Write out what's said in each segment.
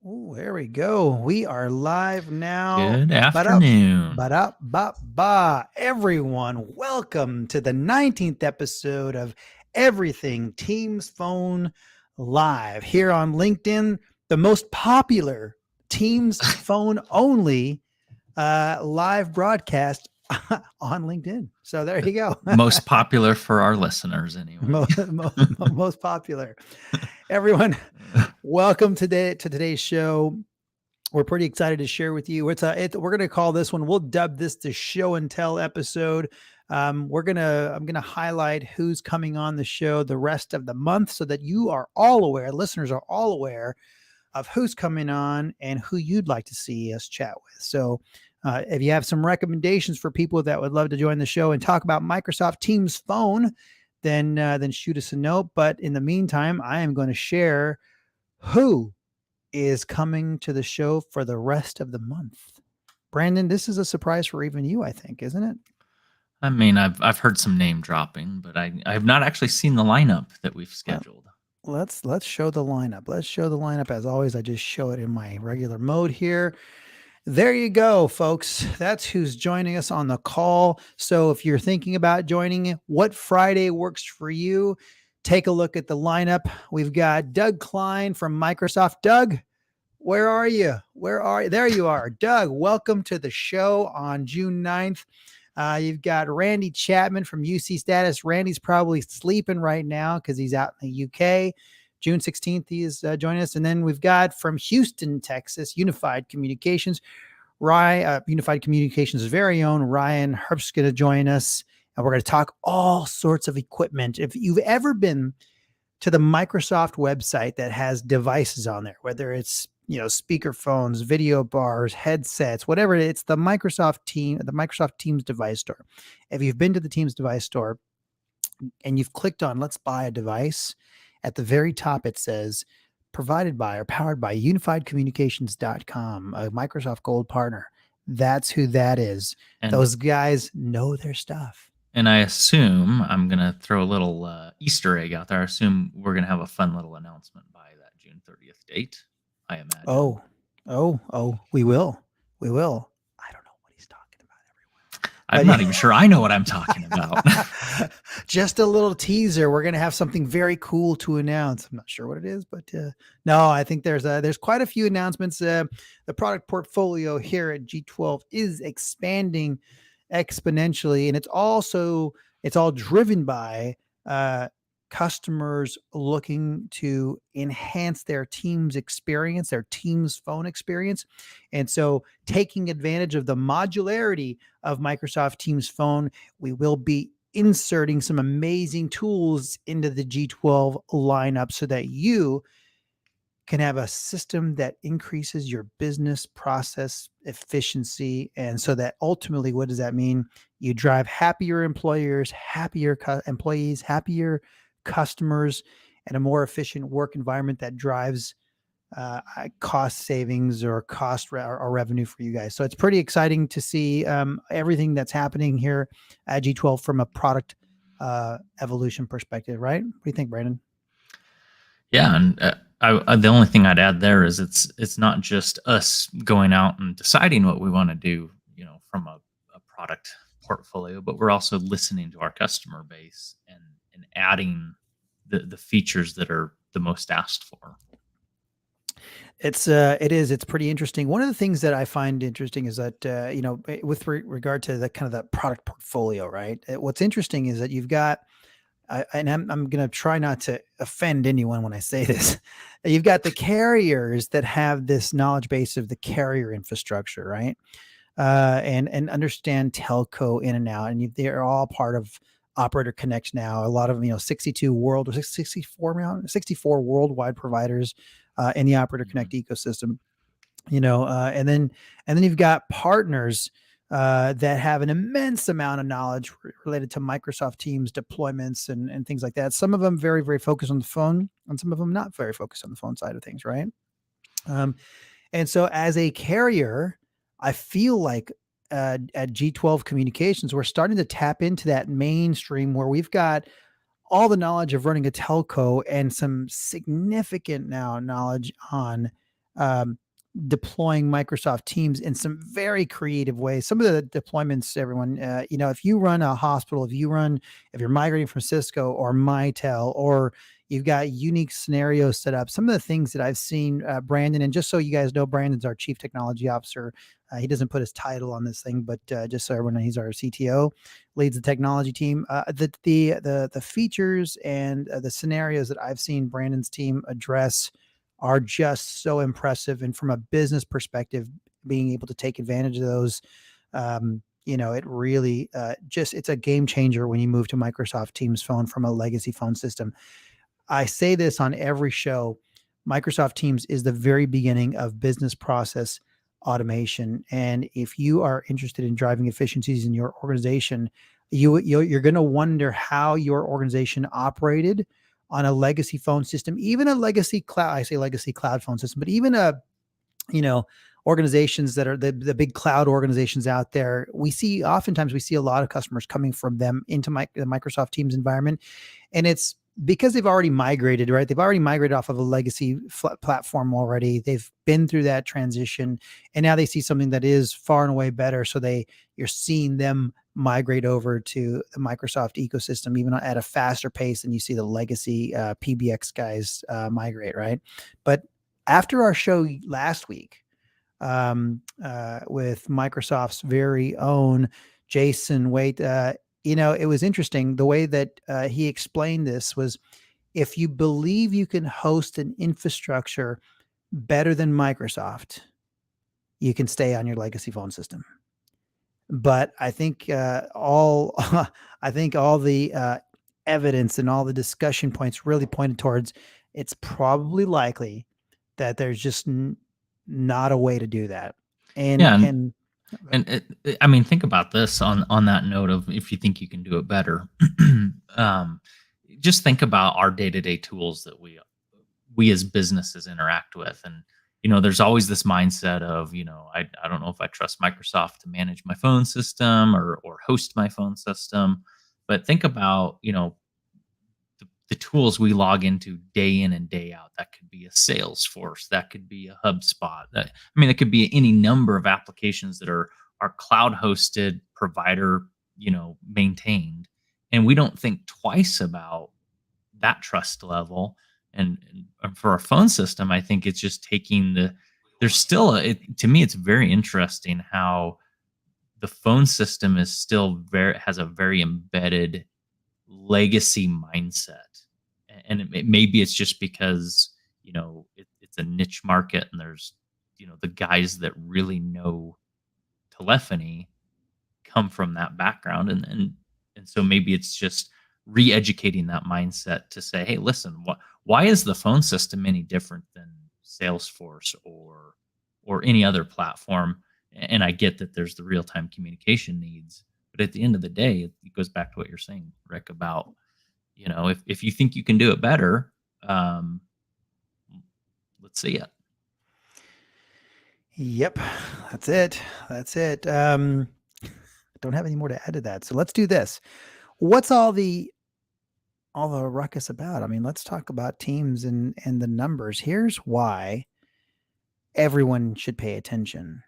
Oh, there we go. We are live now. Good But up, afternoon. but up, ba. Everyone, welcome to the 19th episode of Everything Teams Phone Live here on LinkedIn, the most popular Teams Phone only live broadcast on LinkedIn. So there you go. Most popular for our listeners, anyway. Most popular. Everyone, welcome to today's show. We're pretty excited to share with you. We're going to call this one. We'll dub this the show and tell episode. I'm gonna highlight who's coming on the show the rest of the month, so that you are all aware, listeners are all aware of who's coming on and who you'd like to see us chat with. So, if you have some recommendations for people that would love to join the show and talk about Microsoft Teams Phone, then shoot us a note. But in the meantime, I am going to share who is coming to the show for the rest of the month. Brandon, this is a surprise for even you, I think, isn't it? I mean, I've heard some name dropping, but I have not actually seen the lineup that we've Well, scheduled. let's show the lineup. Let's show the lineup. As always, I just show it in my regular mode here. There you go, folks. That's who's joining us on the call. So if you're thinking about joining, what Friday works for you? Take a look at the lineup. We've got Doug Klein from Microsoft. Doug, where are you? There you are. Doug, welcome to the show on June 9th. You've got Randy Chapman from UC Status. Randy's probably sleeping right now because he's out in the UK. June 16th, he is joining us. And then we've got from Houston, Texas, Unified Communications. Unified Communications' very own Ryan Herbst's going to join us. And we're going to talk all sorts of equipment. If you've ever been to the Microsoft website that has devices on there, whether it's speaker phones, video bars, headsets, whatever it's the Microsoft Teams device store. If you've been to the Teams device store and you've clicked on let's buy a device, at the very top it says provided by or powered by unifiedcommunications.com, a Microsoft Gold partner. That's who that is. And those guys know their stuff. and I assume I'm gonna throw a little Easter egg out there. I assume we're gonna have a fun little announcement by that June 30th date. I imagine. Oh, we will. I don't know what he's talking about, everyone. I'm not even sure I know what I'm talking about. Just a little teaser. We're going to have something very cool to announce. I'm not sure what it is, but no, I think there's quite a few announcements. The product portfolio here at G12 is expanding exponentially, and it's all driven by customers looking to enhance their Teams experience, their Teams phone experience. And so taking advantage of the modularity of Microsoft Teams Phone, we will be inserting some amazing tools into the G12 lineup so that you can have a system that increases your business process efficiency. And so that ultimately, what does that mean? You drive happier employers, happier employees, happier customers, and a more efficient work environment that drives cost savings or or revenue for you guys. So it's pretty exciting to see everything that's happening here at G12 from a product evolution perspective, right? What do you think, Brandon? Yeah, and the only thing I'd add there is it's not just us going out and deciding what we want to do, from a product portfolio, but we're also listening to our customer base and adding the features that are the most asked for. It's pretty interesting. One of the things that I find interesting is that with regard to the kind of the product portfolio, right? What's interesting is that you've got, and I'm going to try not to offend anyone when I say this. You've got the carriers that have this knowledge base of the carrier infrastructure, right? And understand telco in and out, and they're all part of Operator Connect now. A lot of 64 worldwide providers in the Operator Connect ecosystem. And then you've got partners that have an immense amount of knowledge related to Microsoft Teams deployments and things like that. Some of them very, very focused on the phone, and some of them not very focused on the phone side of things, right? And so as a carrier, I feel like at G12 Communications, we're starting to tap into that mainstream where we've got all the knowledge of running a telco and some significant now knowledge on um, deploying Microsoft Teams in some very creative ways. Some of the deployments, everyone, if you run a hospital, if you're migrating from Cisco or Mitel, or you've got unique scenarios set up, some of the things that I've seen, Brandon, and just so you guys know, Brandon's our chief technology officer. He doesn't put his title on this thing, but just so everyone knows, he's our CTO, leads the technology team. The features and the scenarios that I've seen Brandon's team address are just so impressive. And from a business perspective, being able to take advantage of those, it really it's a game changer when you move to Microsoft Teams phone from a legacy phone system. I say this on every show. Microsoft Teams is the very beginning of business process automation. And if you are interested in driving efficiencies in your organization, you're going to wonder how your organization operated on a legacy phone system, even a legacy cloud. I say legacy cloud phone system, but even organizations that are the big cloud organizations out there. Oftentimes we see a lot of customers coming from them into the Microsoft Teams environment. And it's because they've already migrated, right? They've already migrated off of a legacy platform already. They've been through that transition, and now they see something that is far and away better. So you're seeing them migrate over to the Microsoft ecosystem, even at a faster pace than you see the legacy PBX guys migrate, right? But after our show last week, with Microsoft's very own Jason Waite, it was interesting. The way that he explained this was, if you believe you can host an infrastructure better than Microsoft, you can stay on your legacy phone system. But I think all the evidence and all the discussion points really pointed towards it's probably likely that there's just not a way to do that. And I mean, think about this on that note of, if you think you can do it better, just think about our day-to-day tools that we as businesses interact with. And, there's always this mindset of, I don't know if I trust Microsoft to manage my phone system or host my phone system. But think about, the tools we log into day in and day out. That could be a Salesforce, that could be a HubSpot. It could be any number of applications that are cloud hosted, provider, maintained. And we don't think twice about that trust level. And for our phone system, I think it's just taking there's still to me, it's very interesting how the phone system is still has a very embedded legacy mindset. And maybe it's just because, it's a niche market, and there's, the guys that really know telephony come from that background. And so maybe it's just re-educating that mindset to say, hey, listen, why is the phone system any different than Salesforce or any other platform? And I get that there's the real-time communication needs, but at the end of the day, it goes back to what you're saying, Rick, about, if you think you can do it better, let's see it. Yep, that's it. Don't have any more to add to that. So let's do this. What's all the ruckus about? I mean, let's talk about Teams and the numbers. Here's why everyone should pay attention.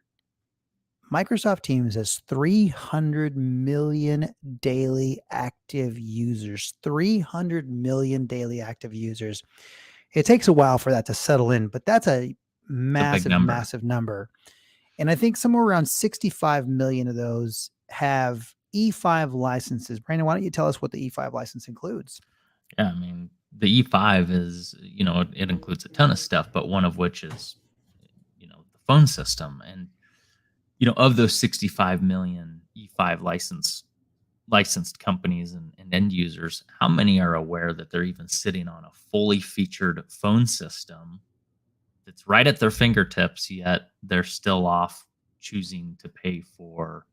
Microsoft Teams has 300 million daily active users. 300 million daily active users. It takes a while for that to settle in, but that's a massive number. And I think somewhere around 65 million of those have E5 licenses. Brandon, why don't you tell us what the E5 license includes? Yeah, I mean, the E5 is, it includes a ton of stuff, but one of which is, the phone system. And, of those 65 million E5 licensed companies and end users, how many are aware that they're even sitting on a fully featured phone system that's right at their fingertips, yet they're still off choosing to pay for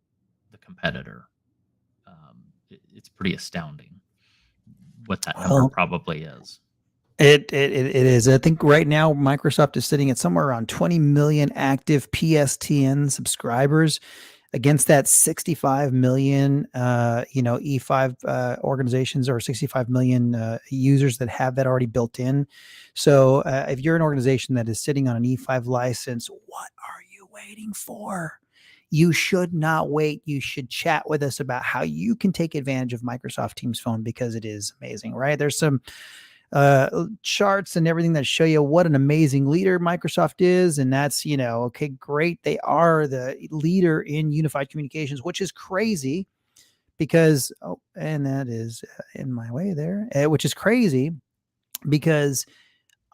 the competitor? It's pretty astounding what that number probably is. It is. I think right now Microsoft is sitting at somewhere around 20 million active PSTN subscribers. against that 65 million, E5 organizations, or 65 million users that have that already built in. So if you're an organization that is sitting on an E5 license, what are you waiting for? You should not wait. You should chat with us about how you can take advantage of Microsoft Teams Phone, because it is amazing, right? There's some charts and everything that show you what an amazing leader Microsoft is. And that's, okay, great. They are the leader in unified communications, which is crazy because, and that is in my way there, which is crazy because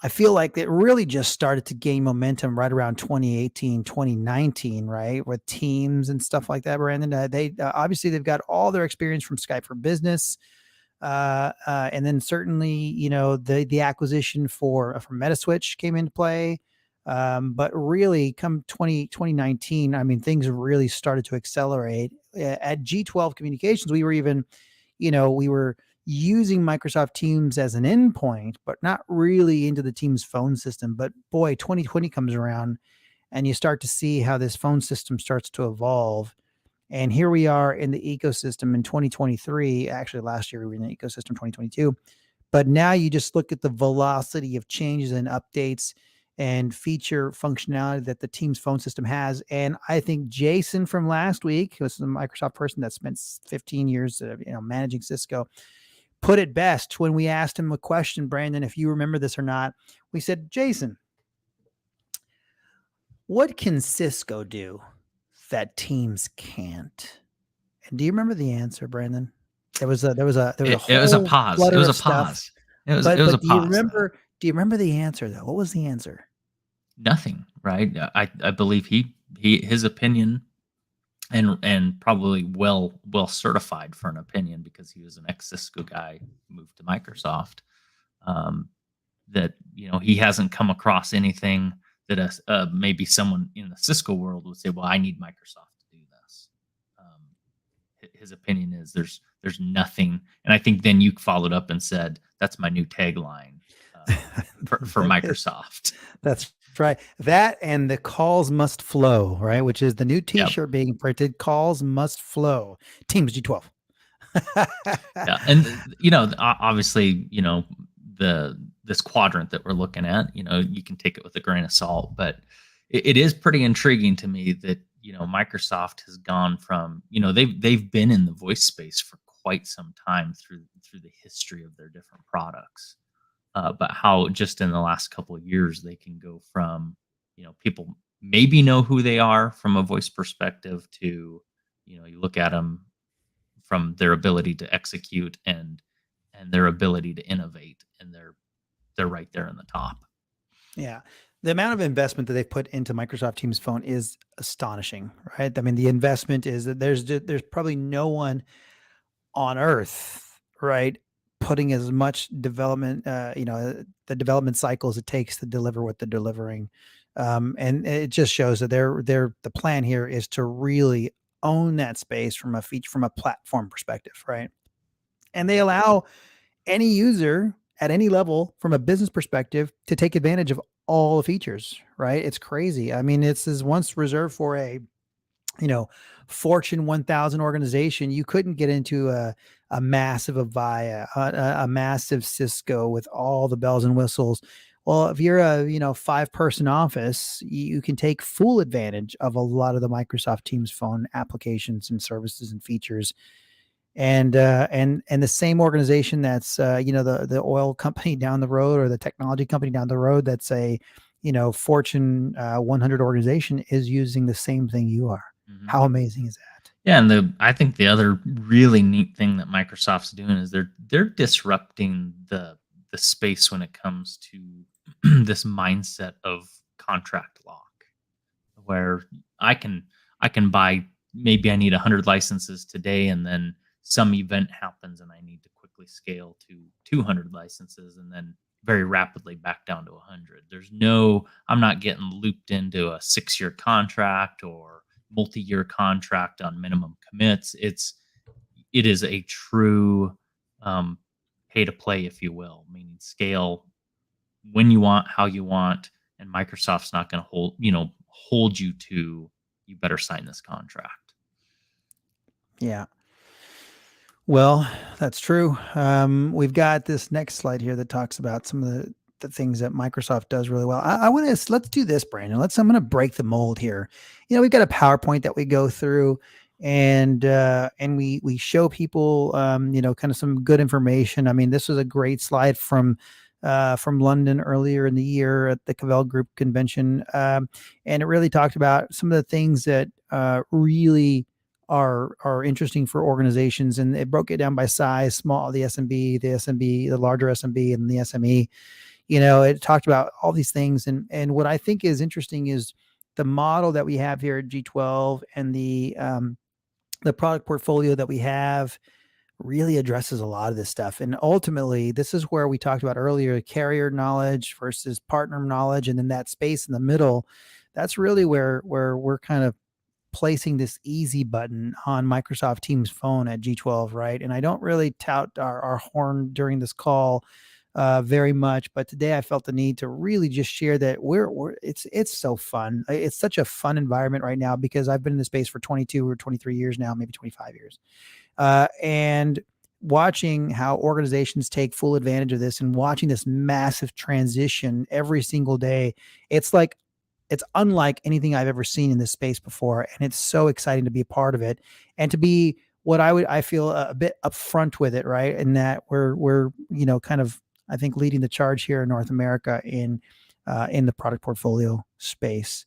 I feel like it really just started to gain momentum right around 2018, 2019, right? With Teams and stuff like that, Brandon. They obviously they've got all their experience from Skype for Business. And then certainly, the acquisition for Metaswitch came into play. But really come 2019, I mean, things really started to accelerate. At G12 Communications, we were even, we were using Microsoft Teams as an endpoint, but not really into the Teams phone system. But boy, 2020 comes around and you start to see how this phone system starts to evolve. And here we are in the ecosystem in 2023. Actually, last year we were in the ecosystem 2022. But now you just look at the velocity of changes and updates and feature functionality that the Teams phone system has. And I think Jason from last week, who's the Microsoft person that spent 15 years managing Cisco, put it best when we asked him a question, Brandon, if you remember this or not. We said, Jason, what can Cisco do that Teams can't? And do you remember the answer, Brandon? There was a It was a whole pause. It flutter was a of stuff. pause. It was But a do you pause. remember? Do you remember the answer though? What was the answer? Nothing, right? I believe his opinion, and probably well certified for an opinion because he was an ex Cisco guy, moved to Microsoft. That he hasn't come across anything that maybe someone in the Cisco world would say, well, I need Microsoft to do this. His opinion is there's nothing, and I think then you followed up and said that's my new tagline for Microsoft. That's right. That and the calls must flow, right? Which is the new Yep. T-shirt being printed. Calls must flow. Teams G12. Yeah, and obviously, this quadrant that we're looking at, you can take it with a grain of salt, but it is pretty intriguing to me that Microsoft has gone from they've been in the voice space for quite some time through the history of their different products, but how just in the last couple of years they can go from people maybe know who they are from a voice perspective to you look at them from their ability to execute and their ability to innovate, and they're right there in the top. Yeah. The amount of investment that they've put into Microsoft Teams Phone is astonishing, right? I mean, the investment is that there's probably no one on earth, right, putting as much development, the development cycles it takes to deliver what they're delivering. And it just shows that the plan here is to really own that space from a platform perspective, right? And they allow any user at any level from a business perspective to take advantage of all the features, right? It's crazy. I mean, this is once reserved for a, Fortune 1000 organization. You couldn't get into a massive Avaya, a massive Cisco with all the bells and whistles. Well, if you're a 5-person office, you can take full advantage of a lot of the Microsoft Teams Phone applications and services and features. And the same organization that's the oil company down the road, or the technology company down the road, that's a Fortune 100 organization, is using the same thing you are. Mm-hmm. How amazing is that? Yeah, and I think the other really neat thing that Microsoft's doing is they're disrupting the space when it comes to this mindset of contract lock, where I can buy, maybe I need 100 licenses today, and then some event happens and I need to quickly scale to 200 licenses, and then very rapidly back down to 100. I'm not getting looped into a 6-year contract or multi-year contract on minimum commits. It is a true pay to play, if you will, meaning scale when you want, how you want, and Microsoft's not going to hold you to, you better sign this contract. Yeah. Well, that's true. We've got this next slide here that talks about some of the things that Microsoft does really well. I want to let's do this, Brandon. I'm going to break the mold here. We've got a PowerPoint that we go through, and we show people, kind of some good information. I mean, this was a great slide from London earlier in the year at the Cavell Group convention, and it really talked about some of the things that really are interesting for organizations, and it broke it down by size: small, the SMB, the larger SMB, and the SME. It talked about all these things, and what I think is interesting is the model that we have here at G12, and the product portfolio that we have really addresses a lot of this stuff. And ultimately, this is where we talked about earlier: carrier knowledge versus partner knowledge, and then that space in the middle. That's really where we're kind of placing this easy button on Microsoft Teams Phone at G12, right? And I don't really tout our horn during this call very much, but today I felt the need to really just share that it's so fun. It's such a fun environment right now because I've been in the space for 22 or 23 years now, maybe 25 years, and watching how organizations take full advantage of this and watching this massive transition every single day. It's unlike anything I've ever seen in this space before, and it's so exciting to be a part of it and to be what I feel a bit upfront with it, right? And that we're kind of, I think, leading the charge here in North America in the product portfolio space.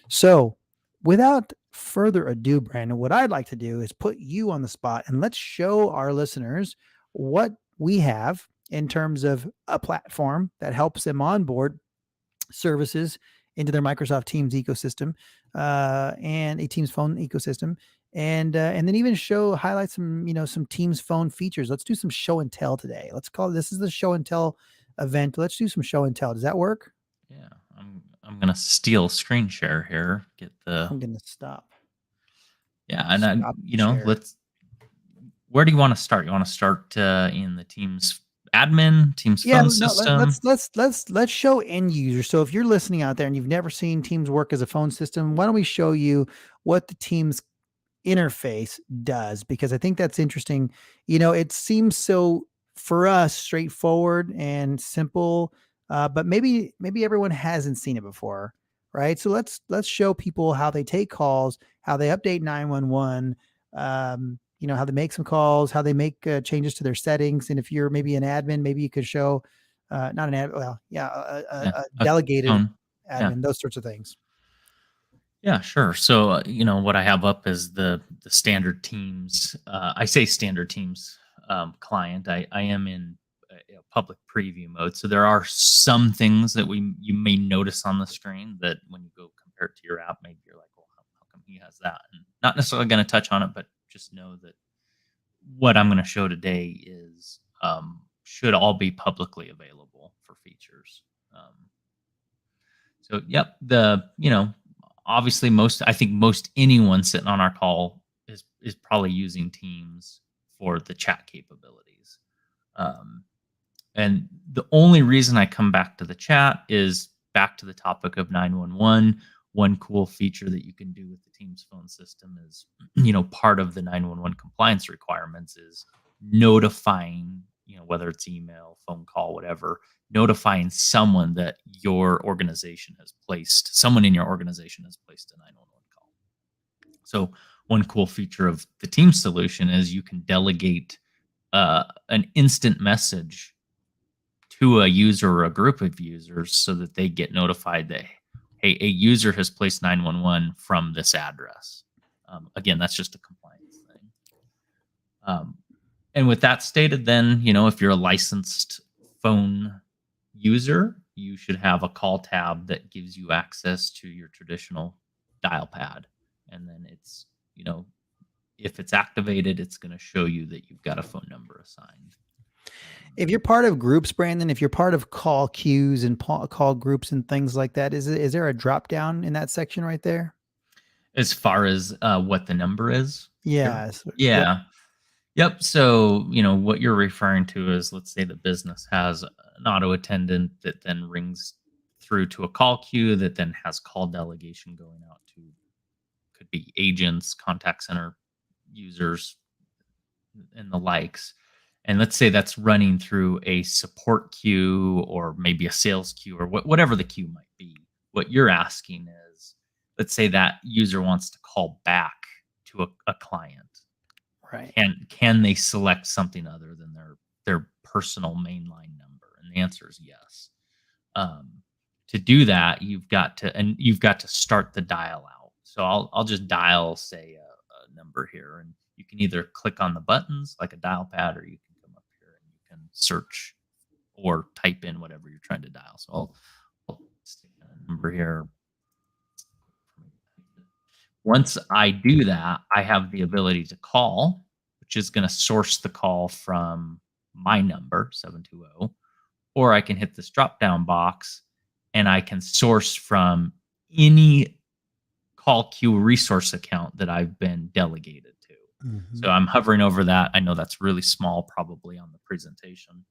So, without further ado, Brandon, what I'd like to do is put you on the spot and let's show our listeners what we have in terms of a platform that helps them onboard services into their Microsoft Teams ecosystem, and a Teams Phone ecosystem, and then even highlight some Teams Phone features. Let's do some show and tell today. This is the show and tell event. Let's do some show and tell. Does that work? Yeah, I'm gonna steal screen share here. I'm gonna stop. Yeah, and Stop share. where do you want to start? You want to start in the Teams admin, Teams Yeah, phone no, system? let's show end users. So if you're listening out there and you've never seen Teams work as a phone system, why don't we show you what the Teams interface does? Because I think that's interesting. It seems so, for us, straightforward and simple, but maybe everyone hasn't seen it before, right? So let's show people how they take calls, how they update 911, how they make some calls, how they make changes to their settings, and if you're maybe an admin, maybe you could show not an ad, well, yeah, Yeah, a a delegated phone. Yeah. admin, those sorts of things. Yeah, sure. So, what I have up is the standard Teams. I say standard Teams client. I am in public preview mode, so there are some things that you may notice on the screen that when you go compare it to your app, maybe you're like, well, how come he has that? And not necessarily going to touch on it, but just know that what I'm going to show today is should all be publicly available for features. So, yep, obviously I think most anyone sitting on our call is probably using Teams for the chat capabilities. And the only reason I come back to the chat is back to the topic of 911. One cool feature that you can do with the Teams phone system is, part of the 911 compliance requirements is notifying, whether it's email, phone call, whatever, notifying someone that someone in your organization has placed a 911 call. So one cool feature of the Teams solution is you can delegate an instant message to a user or a group of users so that they get notified that, hey, a user has placed 911 from this address. Again, that's just a compliance thing. And with that stated, then, if you're a licensed phone user, you should have a call tab that gives you access to your traditional dial pad. And then it's, if it's activated, it's going to show you that you've got a phone number assigned. If you're part of groups, Brandon, if you're part of call queues and call groups and things like that, is there a drop down in that section right there? As far as what the number is? Yeah. Yep. Yeah. Yep. So, what you're referring to is, let's say the business has an auto attendant that then rings through to a call queue that then has call delegation going out to, could be agents, contact center users and the likes. And let's say that's running through a support queue or maybe a sales queue or whatever the queue might be. What you're asking is, let's say that user wants to call back to a client. Right. Can they select something other than their personal mainline number? And the answer is yes. To do that, you've got to start the dial out. So I'll just dial, say, a number here, and you can either click on the buttons like a dial pad, or you can come up here and you can search or type in whatever you're trying to dial. So I'll stick a number here. Once I do that, I have the ability to call, which is going to source the call from my number, 720, or I can hit this drop down box and I can source from any call queue resource account that I've been delegated to. So I'm hovering over that. I know that's really small probably on the presentation,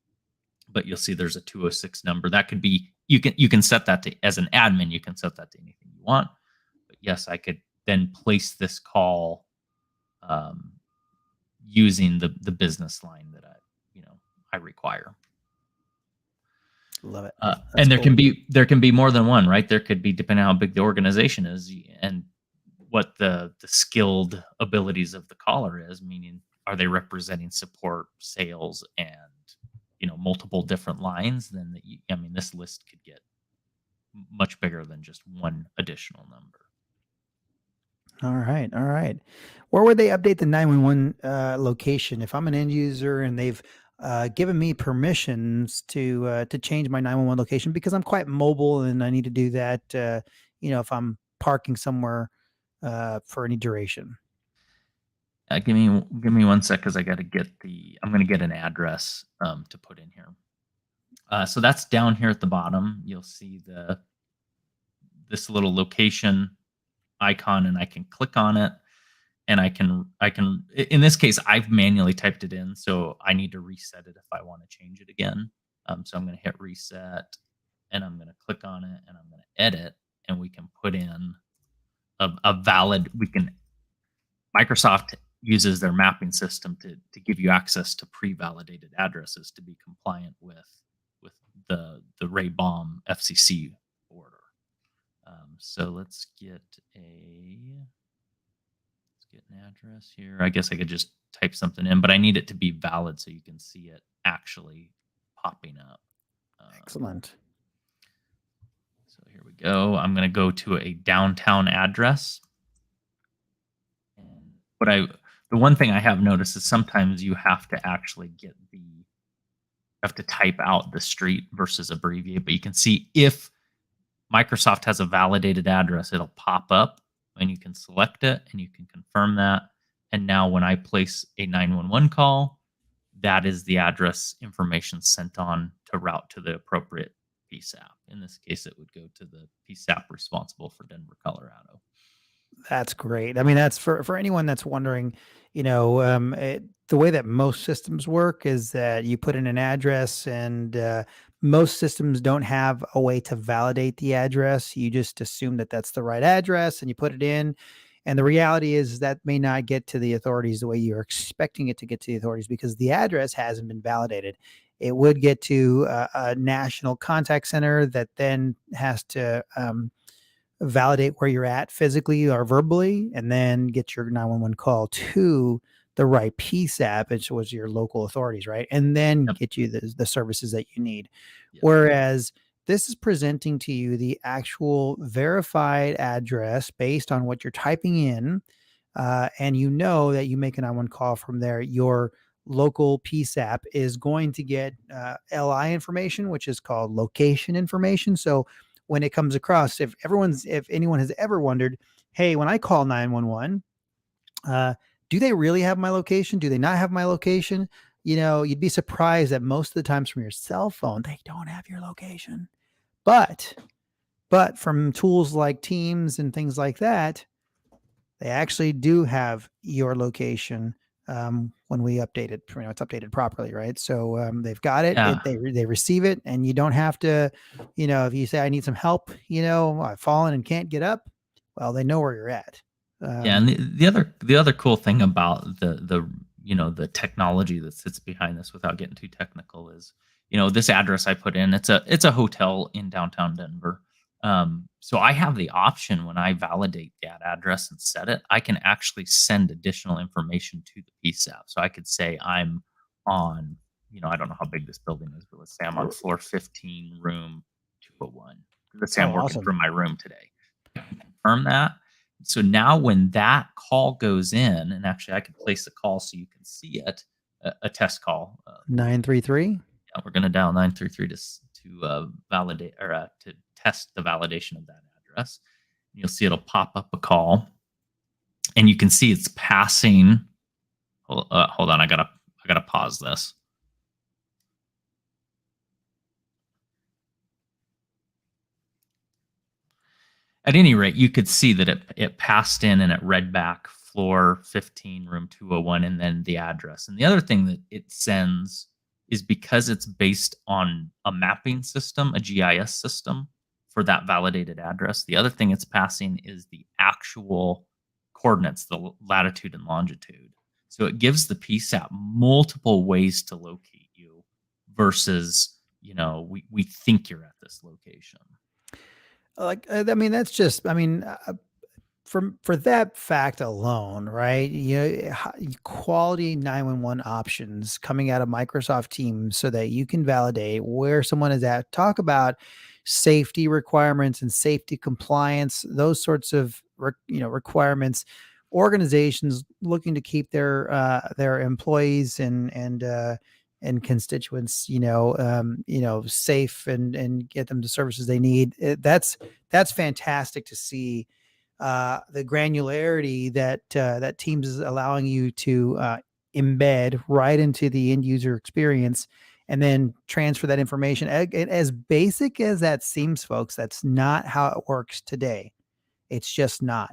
but you'll see there's a 206 number. That could be, you can set that to, as an admin, you can set that to anything you want. But yes, I could then place this call using the business line that I require. Love it. And there can be more than one, right? There could be, depending on how big the organization is and what the skilled abilities of the caller is, meaning are they representing support, sales, and multiple different lines? Then this list could get much bigger than just one additional number. All right. Where would they update the 911 location? If I'm an end user and they've given me permissions to change my 911 location because I'm quite mobile and I need to do that, if I'm parking somewhere for any duration. Give me 1 sec because I'm going to get an address to put in here. So that's down here at the bottom. You'll see this little location icon, and I can click on it, and I can in this case I've manually typed it in, so I need to reset it if I want to change it again. So I'm going to hit reset, and I'm going to click on it, and I'm going to edit, and we can put in a valid. Microsoft uses their mapping system to give you access to pre-validated addresses to be compliant with the Ray Baum FCC order. So let's get an address here. I guess I could just type something in, but I need it to be valid so you can see it actually popping up. Excellent. So here we go. I'm going to go to a downtown address. And the one thing I have noticed is sometimes you have to actually type out the street versus abbreviate, but you can see if Microsoft has a validated address, it'll pop up and you can select it and you can confirm that. And now when I place a 911 call, that is the address information sent on to route to the appropriate PSAP. In this case, it would go to the PSAP responsible for Denver, Colorado. That's great. I mean, that's for anyone that's wondering, the way that most systems work is that you put in an address, and most systems don't have a way to validate the address. You just assume that that's the right address and you put it in. And the reality is that may not get to the authorities the way you're expecting it to get to the authorities because the address hasn't been validated. It would get to a national contact center that then has to validate where you're at physically or verbally, and then get your 911 call to the right PSAP, which was your local authorities, right? And then get you the services that you need. Yep. Whereas this is presenting to you the actual verified address based on what you're typing in, and that you make a 911 call from there. Your local PSAP is going to get LI information, which is called location information. So when it comes across, if anyone has ever wondered, hey, when I call 911, do they really have my location? Do they not have my location? You'd be surprised that most of the times from your cell phone, they don't have your location. But from tools like Teams and things like that, they actually do have your location when we update it. It's updated properly, right? So they've got it. Yeah. They receive it, and you don't have to, if you say I need some help, I've fallen and can't get up. Well, they know where you're at. Yeah, and the other cool thing about the technology that sits behind this, without getting too technical, is this address I put in. It's a hotel in downtown Denver. So I have the option when I validate that address and set it, I can actually send additional information to the PSAP. So I could say I'm on, I don't know how big this building is, but let's say I'm on floor 15, room 201. Let's say Oh, I'm working awesome. from my room today. I can confirm that. So now when that call goes in, and actually I could place a call so you can see it, a test call. 933. Yeah, we're going to dial 933 to validate, or to test the validation of that address. You'll see it'll pop up a call, and you can see it's passing. Hold on, I gotta pause this. At any rate, you could see that it passed in and it read back floor 15, room 201, and then the address. And the other thing that it sends is, because it's based on a mapping system, a GIS system for that validated address. The other thing it's passing is the actual coordinates, the latitude and longitude. So it gives the PSAP multiple ways to locate you versus, we think you're at this location. Like, I mean, that's just, I mean, for that fact alone, right? Quality 911 options coming out of Microsoft Teams so that you can validate where someone is at. Talk about safety requirements and safety compliance, those sorts of requirements. Organizations looking to keep their employees and constituents, safe and get them the services they need. That's fantastic to see. The granularity that Teams is allowing you to embed right into the end user experience, and then transfer that information. As basic as that seems, folks, that's not how it works today. It's just not.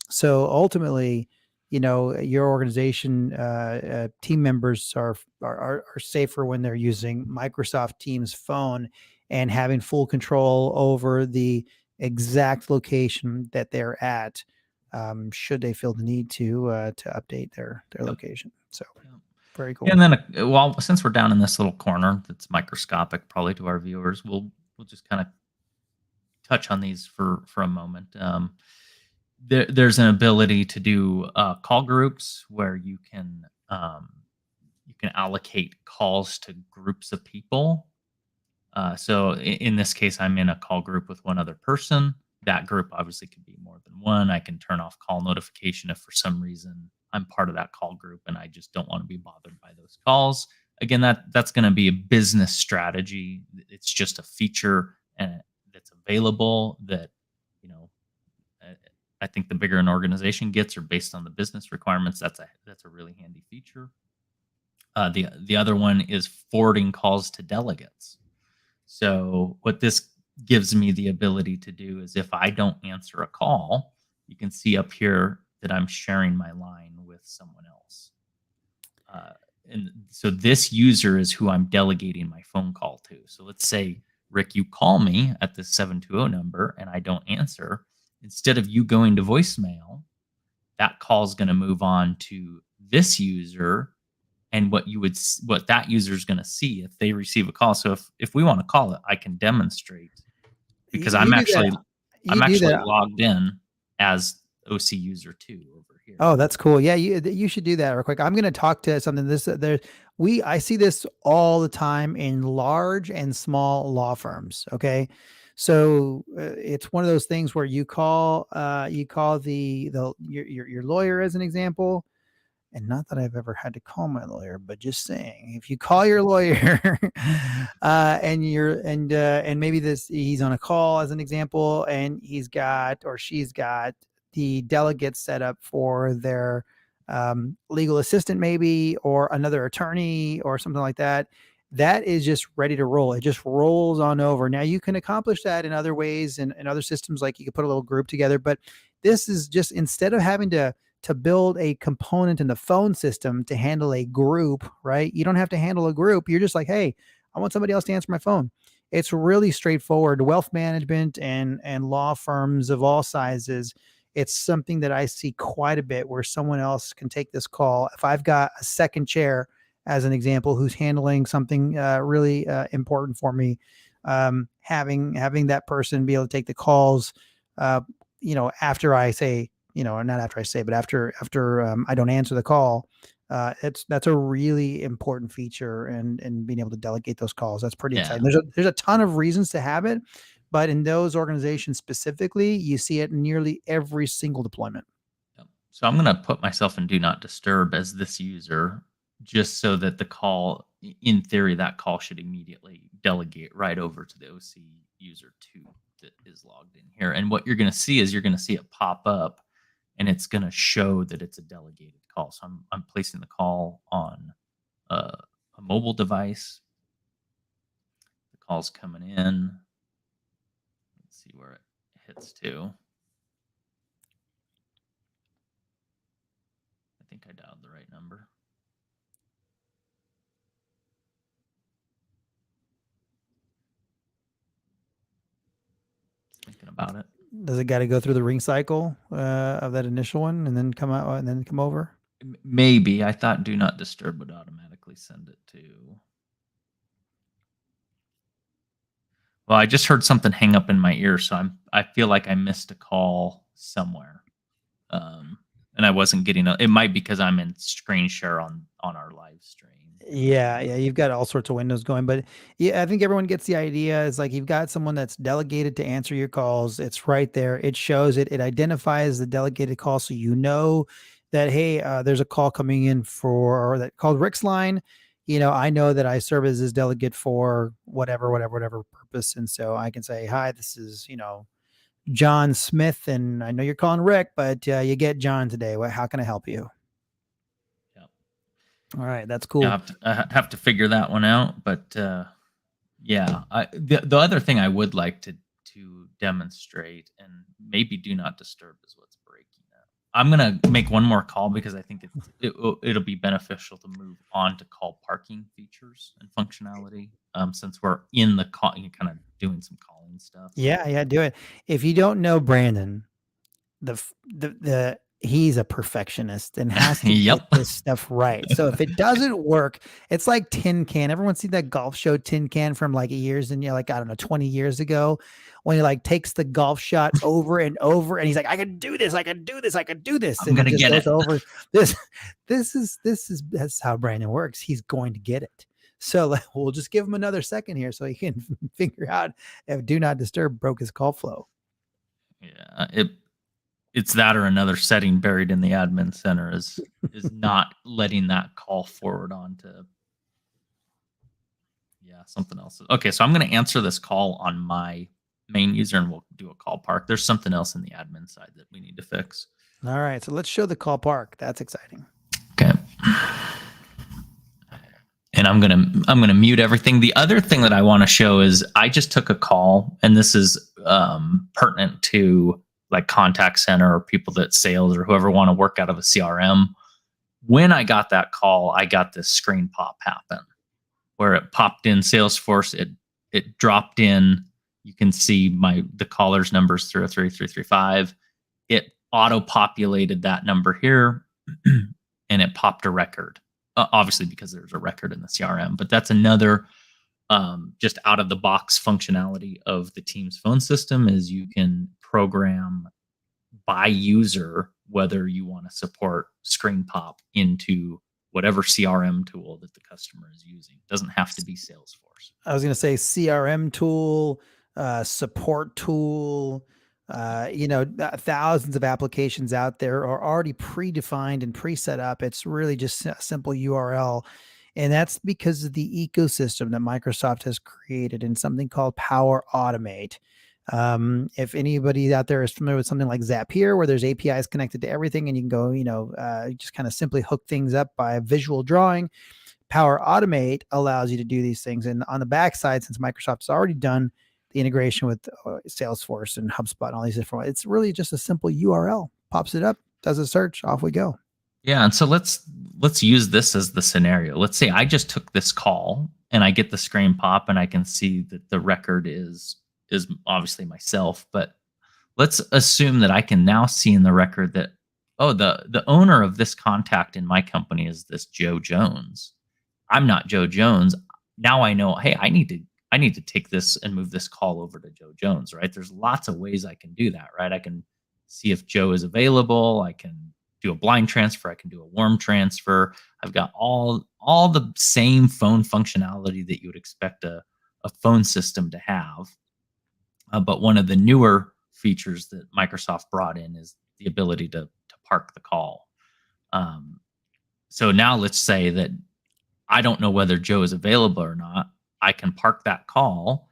So ultimately, your organization team members are safer when they're using Microsoft Teams phone and having full control over the exact location that they're at, should they feel the need to update their location. So very cool. And then, since we're down in this little corner that's microscopic, probably to our viewers, we'll just kind of touch on these for a moment. There's an ability to do call groups where you can allocate calls to groups of people. So in this case, I'm in a call group with one other person. That group obviously could be more than one. I can turn off call notification if for some reason I'm part of that call group and I just don't want to be bothered by those calls. Again, that's going to be a business strategy. It's just a feature that's available that, I think the bigger an organization gets, or based on the business requirements, that's a really handy feature. The other one is forwarding calls to delegates. So what this gives me the ability to do is, if I don't answer a call, you can see up here that I'm sharing my line with someone else. And so this user is who I'm delegating my phone call to. So let's say, Rick, you call me at this 720 number and I don't answer. Instead of you going to voicemail, that call is going to move on to this user, and what that user is going to see if they receive a call. So if we want to call it, I can demonstrate, because I'm actually logged in as OC user 2 over here. Oh, that's cool. Yeah, you should do that real quick. I'm going to talk to something. I see this all the time in large and small law firms. Okay. So it's one of those things where you call your lawyer, as an example. And not that I've ever had to call my lawyer, but just saying, if you call your lawyer and maybe he's on a call, as an example, and he's got, or she's got, the delegate set up for their legal assistant, maybe, or another attorney or something like that, that is just ready to roll. It just rolls on over. Now you can accomplish that in other ways, and in other systems, like you can put a little group together, but this is just, instead of having to build a component in the phone system to handle a group, right? You don't have to handle a group. You're just like, hey, I want somebody else to answer my phone. It's really straightforward. Wealth management and law firms of all sizes, It's something that I see quite a bit where someone else can take this call. If I've got a second chair, as an example, who's handling something really important for me, having that person be able to take the calls, after I say, or not after I say, but after I don't answer the call, that's a really important feature, and being able to delegate those calls. That's pretty Yeah. exciting. There's a ton of reasons to have it, but in those organizations specifically, you see it in nearly every single deployment. Yep. So I'm going to put myself in do not disturb as this user, just so that the call, in theory, that call should immediately delegate right over to the OC user 2 that is logged in here. And what you're going to see is you're going to see it pop up, and it's going to show that it's a delegated call. So I'm placing the call on a mobile device. The call's coming in. Let's see where it hits to. I think I dialed the right number. Thinking about it. Does it got to go through the ring cycle of that initial one and then come out and then come over? Maybe. I thought do not disturb would automatically send it to. Well, I just heard something hang up in my ear, so I feel like I missed a call somewhere, and I wasn't getting it might be because I'm in screen share on our live stream. Yeah, you've got all sorts of windows going, but yeah, I think everyone gets the idea. It's like you've got someone that's delegated to answer your calls. It's right there. It shows it. It identifies the delegated call, so you know that, hey, there's a call coming in for that called Rick's line. I know that I serve as this delegate for whatever purpose, and so I can say, hi, this is John Smith, and I know you're calling Rick, but you get John today. How can I help you? All right, that's cool. Yeah, I have to figure that one out, but yeah, the other thing I would like to demonstrate, and maybe do not disturb, is what's breaking it. I'm gonna make one more call because I think it'll be beneficial to move on to call parking features and functionality, since we're in the call, kind of doing some calling stuff. Yeah, do it. If you don't know Brandon, the he's a perfectionist and has to Yep. get this stuff right. So if it doesn't work, it's like Tin Can. Everyone see that golf show Tin Can from like years and like, I don't know, 20 years ago, when he like takes the golf shot over and over and he's like, I can do this, I can do this, I can do this. I'm And gonna he just get goes it. over that's how Brandon works. He's going to get it. So we'll just give him another second here so he can figure out if do not disturb broke his call flow. Yeah, it's that or another setting buried in the admin center is not letting that call forward onto something else. Okay, so I'm going to answer this call on my main user, and we'll do a call park. There's something else in the admin side that we need to fix. All right, so let's show the call park. That's exciting. Okay. And I'm gonna mute everything. The other thing that I want to show is I just took a call, and this is pertinent to like contact center or people that sales or whoever want to work out of a CRM. When I got that call, I got this screen pop happen where it popped in Salesforce. It dropped in. You can see the caller's numbers 303-335. It auto-populated that number here, and it popped a record. Obviously, because there's a record in the CRM, but that's another just out of the box functionality of the Teams phone system is you can program by user whether you want to support screen pop into whatever CRM tool that the customer is using. It doesn't have to be Salesforce. I was going to say CRM tool, support tool, thousands of applications out there are already predefined and pre-set up. It's really just a simple URL. And that's because of the ecosystem that Microsoft has created in something called Power Automate. If anybody out there is familiar with something like Zapier, where there's APIs connected to everything and you can go, just kind of simply hook things up by a visual drawing, Power Automate allows you to do these things. And on the backside, since Microsoft's already done the integration with Salesforce and HubSpot and all these different, it's really just a simple URL, pops it up, does a search, off we go. Yeah, and so let's use this as the scenario. Let's say I just took this call and I get the screen pop and I can see that the record is obviously myself, but let's assume that I can now see in the record that, oh, the owner of this contact in my company is this Joe Jones. I'm not Joe Jones. Now I know, hey, I need to take this and move this call over to Joe Jones, right? There's lots of ways I can do that, right? I can see if Joe is available. I can do a blind transfer. I can do a warm transfer. I've got all the same phone functionality that you would expect a phone system to have. But one of the newer features that Microsoft brought in is the ability to park the call. So now let's say that I don't know whether Joe is available or not. I can park that call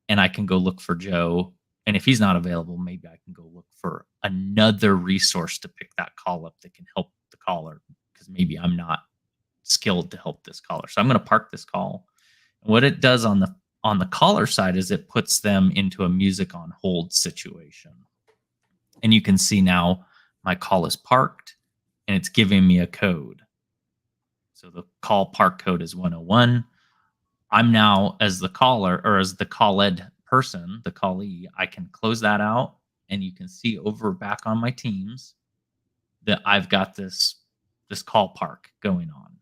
and I can go look for Joe. And if he's not available, maybe I can go look for another resource to pick that call up that can help the caller, because maybe I'm not skilled to help this caller. So I'm going to park this call. And what it does on the caller side is it puts them into a music on hold situation. And you can see now my call is parked and it's giving me a code. So the call park code is 101. I'm now, as the caller, or as the called person, the callee, I can close that out, and you can see over back on my Teams that I've got this call park going on.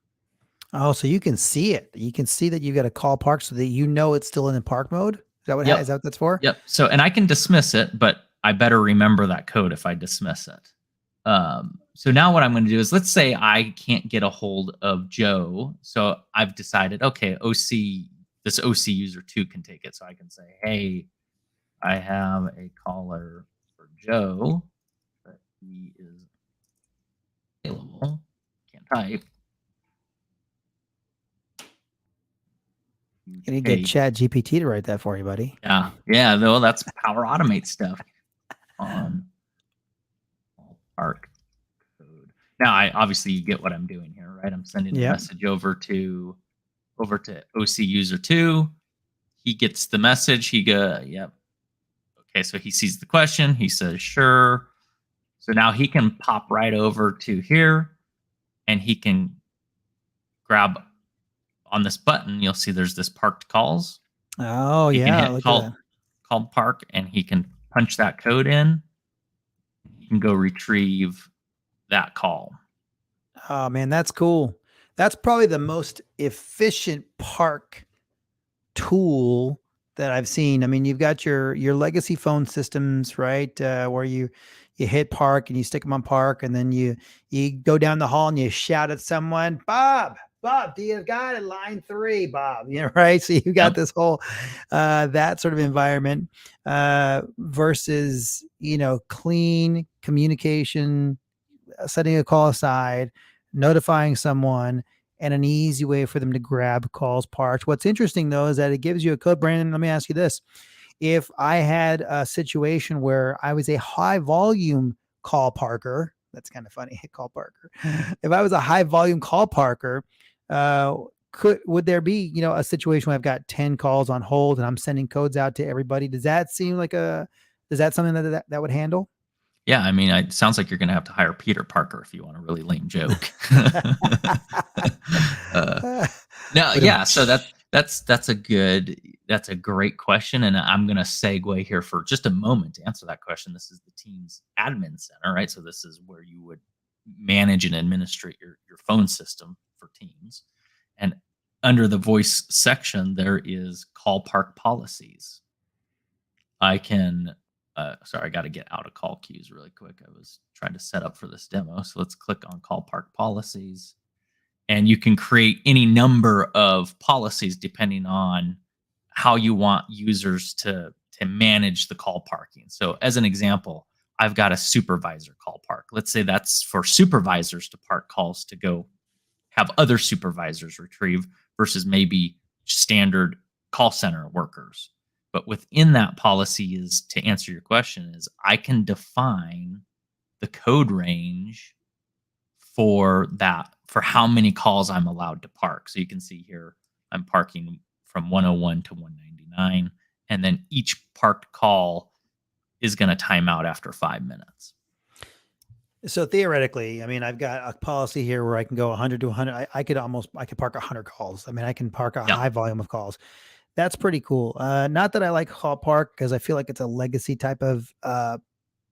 Oh, so you can see it. You can see that you've got a call park so that you know it's still in the park mode. Is that what is that what that's for? Yep. So, and I can dismiss it, but I better remember that code if I dismiss it. So now what I'm going to do is, let's say I can't get a hold of Joe. So I've decided, okay, this OC user 2 can take it. So I can say, hey, I have a caller for Joe, but he is available. Can't type. You need to get Chat GPT to write that for you, buddy. Yeah. Though that's Power Automate stuff on park code. Now, obviously you get what I'm doing here, right? I'm sending the message over to OC user 2. He gets the message. He go, yep. Okay, so he sees the question. He says, sure. So now he can pop right over to here, and he can grab on this button. You'll see there's this parked calls. Oh, he yeah. can hit call park, and he can punch that code in. He can go retrieve that call. Oh, man, that's cool. That's probably the most efficient park tool that I've seen. I mean, you've got your legacy phone systems, right? Where you hit park and you stick them on park, and then you go down the hall and you shout at someone, Bob, do you got it? Line 3, Bob, right? So you got this whole, that sort of environment, versus, clean communication, setting a call aside, notifying someone, and an easy way for them to grab calls parked. What's interesting, though, is that it gives you a code. Brandon, let me ask you this. If I had a situation where I was a high volume call parker, that's kind of funny, call parker. If I was a high volume call parker, would there be, a situation where I've got 10 calls on hold and I'm sending codes out to everybody? Does that seem like is that something that would handle? Yeah, I mean, it sounds like you're going to have to hire Peter Parker if you want a really lame joke. So that's a great question, and I'm going to segue here for just a moment to answer that question. This is the Teams admin center, right? So this is where you would manage and administrate your phone system for Teams, and under the voice section there is call park policies. I can. Sorry, I got to get out of call queues really quick. I was trying to set up for this demo. So let's click on call park policies. And you can create any number of policies depending on how you want users to manage the call parking. So as an example, I've got a supervisor call park. Let's say that's for supervisors to park calls to go have other supervisors retrieve versus maybe standard call center workers. But within that policy is, to answer your question, is I can define the code range for how many calls I'm allowed to park. So you can see here, I'm parking from 101 to 199, and then each parked call is going to time out after 5 minutes. So theoretically, I mean, I've got a policy here where I can go 100 to 100. I could park 100 calls. I mean, I can park a high volume of calls. That's pretty cool. Not that I like call park, because I feel like it's a legacy type of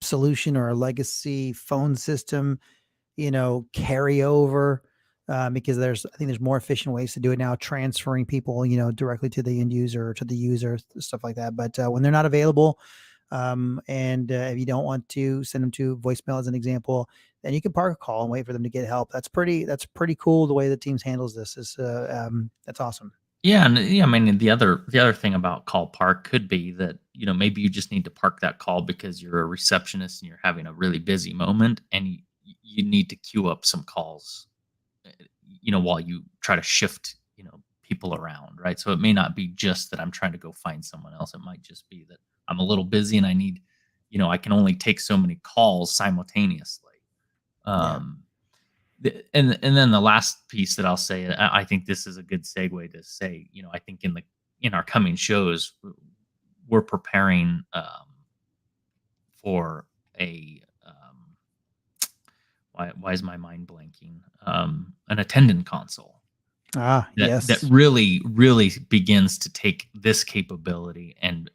solution or a legacy phone system, carry over, because I think there's more efficient ways to do it now, transferring people, directly to the end user or to the user, stuff like that. But when they're not available, and if you don't want to send them to voicemail as an example, then you can park a call and wait for them to get help. That's pretty cool. The way the teams handles this is that's awesome. Yeah, and yeah, I mean the other thing about call park could be that maybe you just need to park that call because you're a receptionist and you're having a really busy moment, and you need to queue up some calls, uh, while you try to shift people around, right? So it may not be just that I'm trying to go find someone else. It might just be that I'm a little busy and I need, I can only take so many calls simultaneously. Yeah. Um, and then the last piece that I'll say, I think this is a good segue to say, I think in our coming shows, we're preparing for a why is my mind blanking, an attendant console that Yes. really begins to take this capability and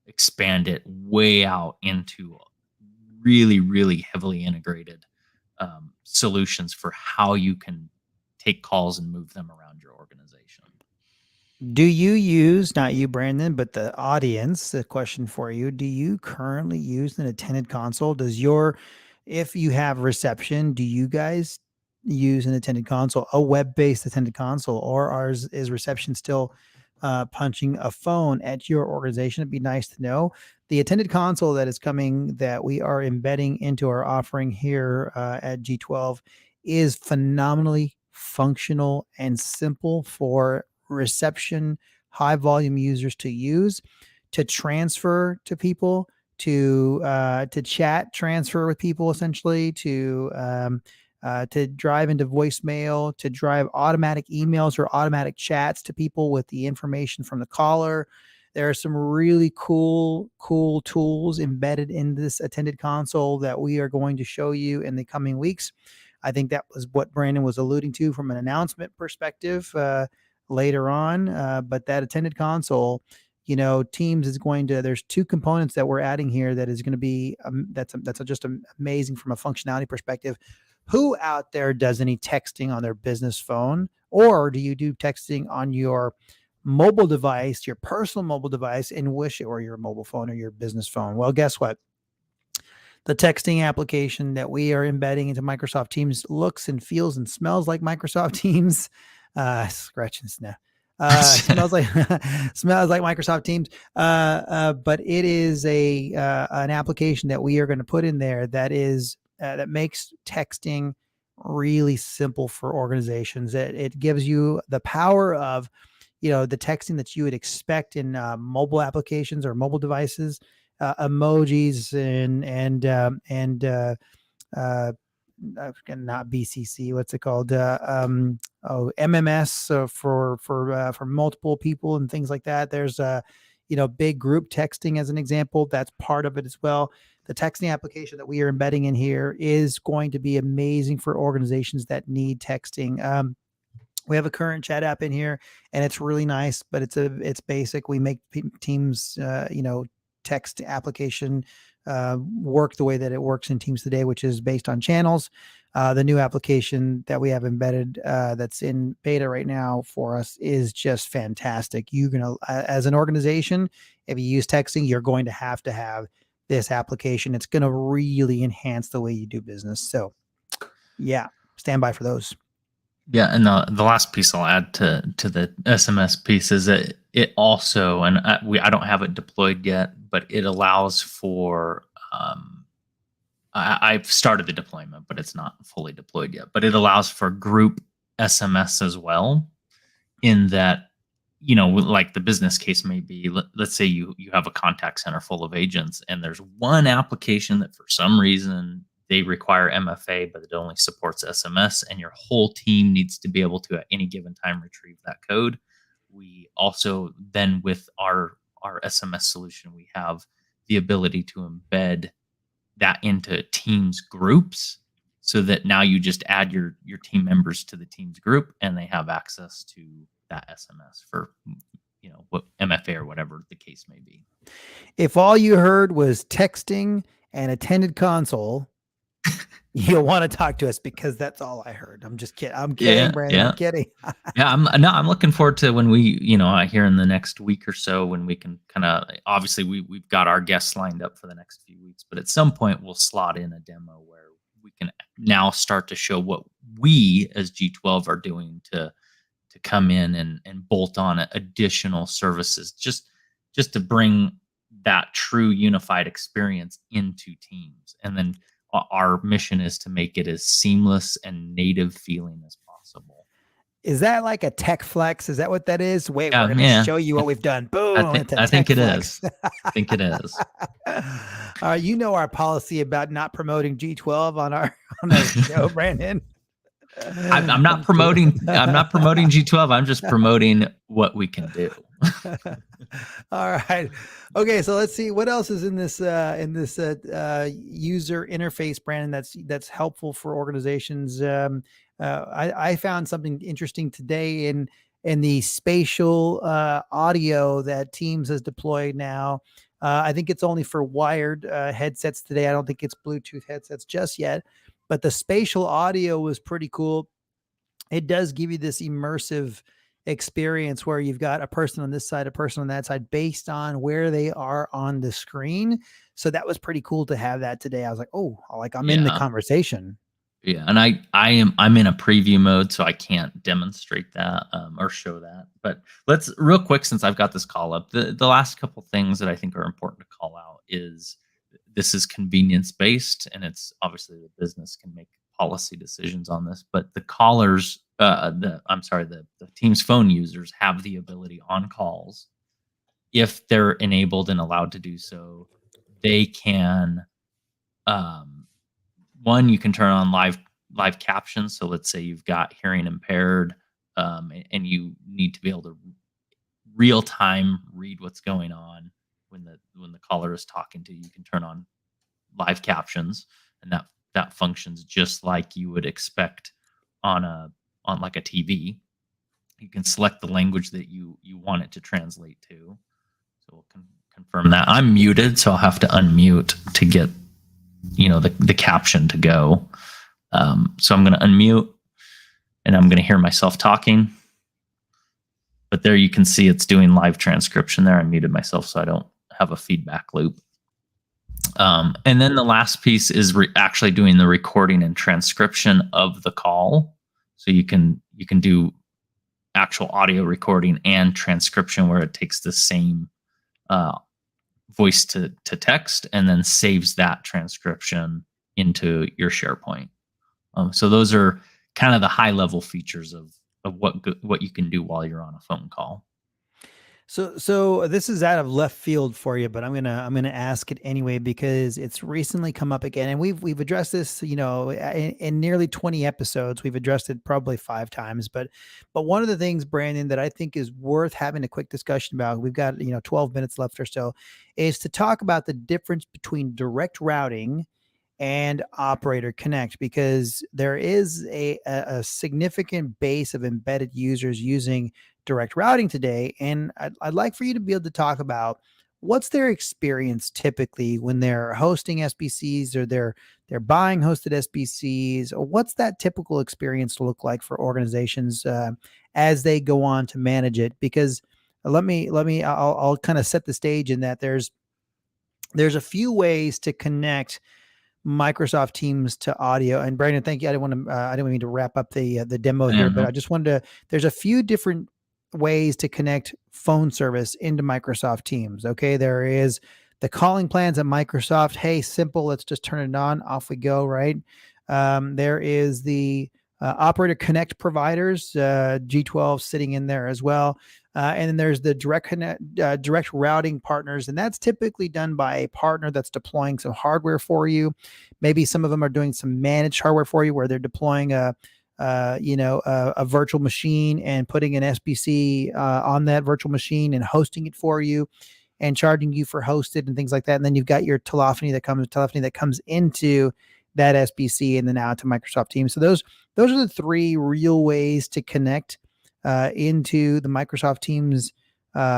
expand it way out into really heavily integrated solutions for how you can take calls and move them around your organization. Do you use, not you, Brandon, but the audience, the question for you, do you currently use an attended console? If you have reception, do you guys use an attended console, a web-based attended console, or is reception still punching a phone at your organization? It'd be nice to know. The attended console that is coming, that we are embedding into our offering here at G12, is phenomenally functional and simple for reception, high volume users to use, to transfer to people, to chat transfer with people, essentially to drive into voicemail, to drive automatic emails or automatic chats to people with the information from the caller. There are some really cool tools embedded in this attended console that we are going to show you in the coming weeks. I think that was what Brandon was alluding to from an announcement perspective later on. But that attended console, Teams is going to. There's two components that we're adding here that is going to be that's just amazing from a functionality perspective. Who out there does any texting on their business phone, or do you do texting on your mobile device, your personal mobile device, and wish it were your mobile phone or your business phone? Well, guess what? The texting application that we are embedding into Microsoft Teams looks and feels and smells like Microsoft Teams. Scratching sniff. Smells like smells like Microsoft Teams. But it is an application that we are going to put in there that makes texting really simple for organizations. It gives you the power of the texting that you would expect in mobile applications or mobile devices, emojis and not BCC. What's it called? MMS for multiple people and things like that. There's big group texting as an example. That's part of it as well. The texting application that we are embedding in here is going to be amazing for organizations that need texting. We have a current chat app in here, and it's really nice, but it's basic. We make Teams, text application work the way that it works in Teams today, which is based on channels. The new application that we have embedded that's in beta right now for us is just fantastic. You're gonna, as an organization, if you use texting, you're going to have this application. It's going to really enhance the way you do business. So, yeah, stand by for those. Yeah, and the last piece I'll add to the SMS piece is that it also, and I don't have it deployed yet, but it allows for I've started the deployment, but it's not fully deployed yet. But it allows for group SMS as well, in that like the business case may be, let's say you have a contact center full of agents, and there's one application that for some reason they require MFA, but it only supports SMS, and your whole team needs to be able to at any given time retrieve that code. We also then, with our SMS solution, we have the ability to embed that into Teams groups, so that now you just add your team members to the Teams group, and they have access to that SMS for what MFA or whatever the case may be. If all you heard was texting and attended console, you'll want to talk to us because that's all I heard. I'm just kidding. I'm kidding, Yeah, Brandon. yeah. I'm kidding. Yeah, I'm looking forward to when we, here in the next week or so, when we can kind of, obviously we've got our guests lined up for the next few weeks, but at some point we'll slot in a demo where we can now start to show what we as G12 are doing to come in and bolt on additional services, just to bring that true unified experience into Teams. And then our mission is to make it as seamless and native feeling as possible. Is that like a tech flex? Is that what that is? Wait, Yeah, we're going to show you what we've done. Boom. It's a I tech think it flex. is. I think it is. You know our policy about not promoting G12 on our show, Brandon. I'm not promoting G12. I'm just promoting what we can do. All right. Okay, so let's see what else is in this user interface, Brandon, that's helpful for organizations. I found something interesting today in the spatial audio that Teams has deployed now. I think it's only for wired headsets today. I don't think it's Bluetooth headsets just yet, but the spatial audio was pretty cool. It does give you this immersive experience where you've got a person on this side, a person on that side, based on where they are on the screen. So that was pretty cool to have that today. I was like, oh, I'm in the conversation. Yeah, and I'm in a preview mode, so I can't demonstrate that or show that. But let's real quick, since I've got this call up, the last couple things that I think are important to call out is this is convenience based, and it's obviously the business can make policy decisions on this, but the callers, the Teams phone users have the ability on calls, if they're enabled and allowed to do so, they can. One, you can turn on live captions. So let's say you've got hearing impaired, and you need to be able to real time read what's going on when the caller is talking to you. You can turn on live captions, and that functions just like you would expect on like a TV. You can select the language that you want it to translate to. So we'll confirm that. I'm muted, so I'll have to unmute to get the caption to go. So I'm going to unmute, and I'm going to hear myself talking. But there you can see it's doing live transcription there. I muted myself so I don't have a feedback loop. And then the last piece is actually doing the recording and transcription of the call. So you can do actual audio recording and transcription where it takes the same voice to text and then saves that transcription into your SharePoint. So those are kind of the high level features of what you can do while you're on a phone call. So this is out of left field for you, but I'm gonna ask it anyway because it's recently come up again, and we've addressed this, in nearly 20 episodes. We've addressed it probably 5 times, but one of the things, Brandon, that I think is worth having a quick discussion about, we've got 12 minutes left or so, is to talk about the difference between direct routing and operator connect, because there is a significant base of embedded users using direct routing today. And I'd like for you to be able to talk about what's their experience typically when they're hosting SBCs or they're buying hosted SBCs, or what's that typical experience look like for organizations as they go on to manage it? Because I'll kind of set the stage in that there's a few ways to connect Microsoft Teams to audio. And Brandon, thank you. I didn't mean to wrap up the demo here, but I just wanted to, there's a few different ways to connect phone service into Microsoft Teams. Okay. There is the calling plans at Microsoft. Hey, simple. Let's just turn it on. Off we go. Right. There is the operator connect providers, G12 sitting in there as well. And then there's the direct routing partners, and that's typically done by a partner that's deploying some hardware for you. Maybe some of them are doing some managed hardware for you, where they're deploying a virtual machine and putting an SBC on that virtual machine and hosting it for you, and charging you for hosted and things like that. And then you've got your telephony that comes into that SBC and then out to Microsoft Teams. So those are the 3 real ways to connect into the Microsoft Teams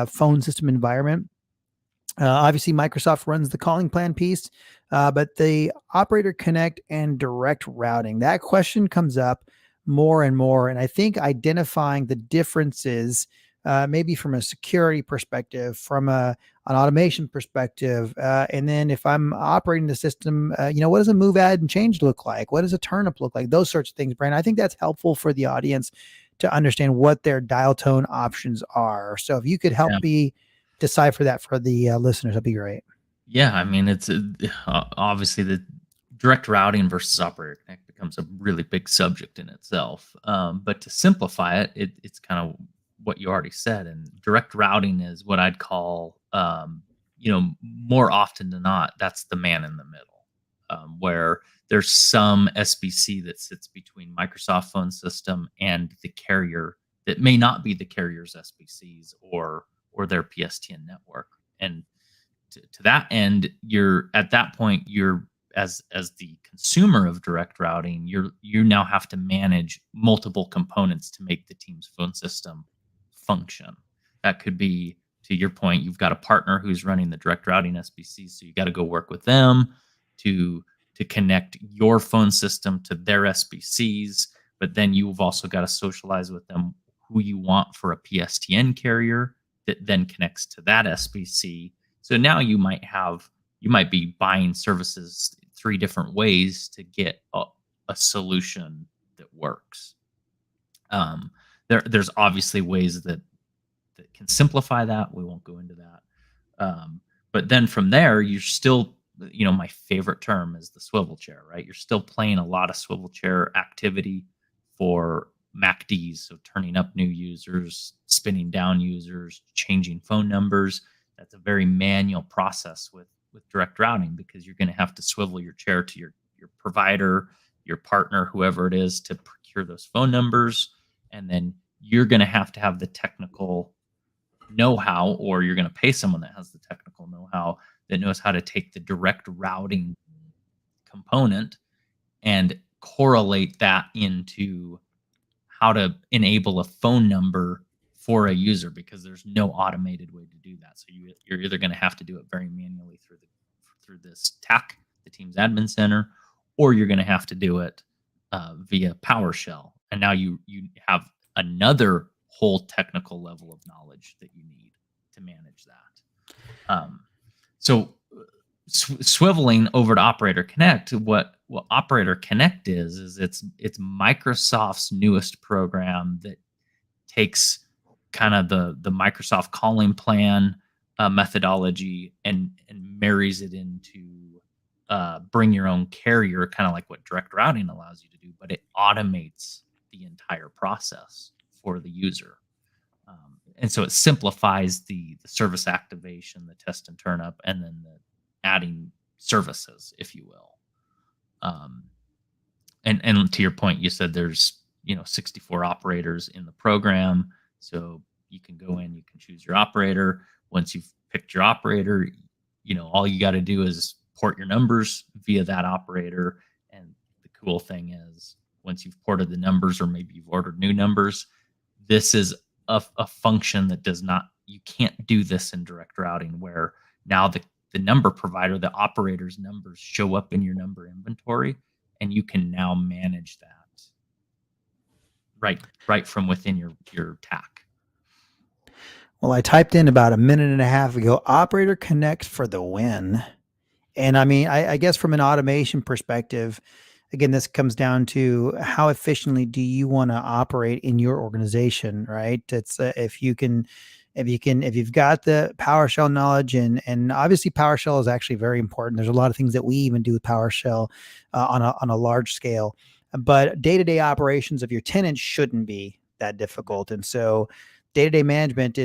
phone system environment. Obviously, Microsoft runs the calling plan piece. But the operator connect and direct routing, that question comes up more and more. And I think identifying the differences, maybe from a security perspective, from an automation perspective, and then if I'm operating the system, what does a move, add, and change look like? What does a turnip look like? Those sorts of things, Brandon. I think that's helpful for the audience to understand what their dial tone options are. So if you could help Yeah. me decipher that for the listeners, that'd be great. Yeah, I mean, it's obviously the direct routing versus operator connect becomes a really big subject in itself. But to simplify it, it's kind of what you already said. And direct routing is what I'd call, more often than not, that's the man in the middle, where there's some SBC that sits between Microsoft phone system and the carrier that may not be the carrier's SBCs or their PSTN network. And to that end, you're at that point, you're as the consumer of direct routing, you now have to manage multiple components to make the team's phone system function. That could be, to your point, you've got a partner who's running the direct routing SBC, so you got to go work with them to connect your phone system to their SBCs. But then you've also got to socialize with them who you want for a PSTN carrier that then connects to that SBC. So now you might be buying services 3 different ways to get a solution that works. There's obviously ways that can simplify that. We won't go into that. But then from there, you're still, my favorite term is the swivel chair, right? You're still playing a lot of swivel chair activity for MACDs, so turning up new users, spinning down users, changing phone numbers. That's a very manual process with direct routing, because you're going to have to swivel your chair to your provider, your partner, whoever it is, to procure those phone numbers. And then you're going to have the technical know-how, or you're going to pay someone that has the technical know-how, that knows how to take the direct routing component and correlate that into how to enable a phone number for a user, because there's no automated way to do that. So you're either going to have to do it very manually through this TAC, the Teams Admin Center, or you're going to have to do it via PowerShell. And now you have another whole technical level of knowledge that you need to manage that. So swiveling over to Operator Connect, what Operator Connect is it's Microsoft's newest program that takes kind of the Microsoft calling plan methodology and marries it into bring your own carrier, kind of like what direct routing allows you to do, but it automates the entire process for the user. And so it simplifies the service activation, the test and turn up, and then the adding services, if you will. And to your point, you said there's 64 operators in the program, so you can go in, you can choose your operator. Once you've picked your operator, all you got to do is port your numbers via that operator. And the cool thing is, once you've ported the numbers, or maybe you've ordered new numbers, this is a function that you can't do this in direct routing, where now the number provider, the operator's numbers show up in your number inventory, and you can now manage that right from within your TAC. Well, I typed in about a minute and a half ago, Operator Connect for the win. And I mean, I guess from an automation perspective, again, this comes down to how efficiently do you want to operate in your organization, right? It's if you've got the PowerShell knowledge, and obviously PowerShell is actually very important. There's a lot of things that we even do with PowerShell on a large scale, but day-to-day operations of your tenants shouldn't be that difficult. And so day-to-day management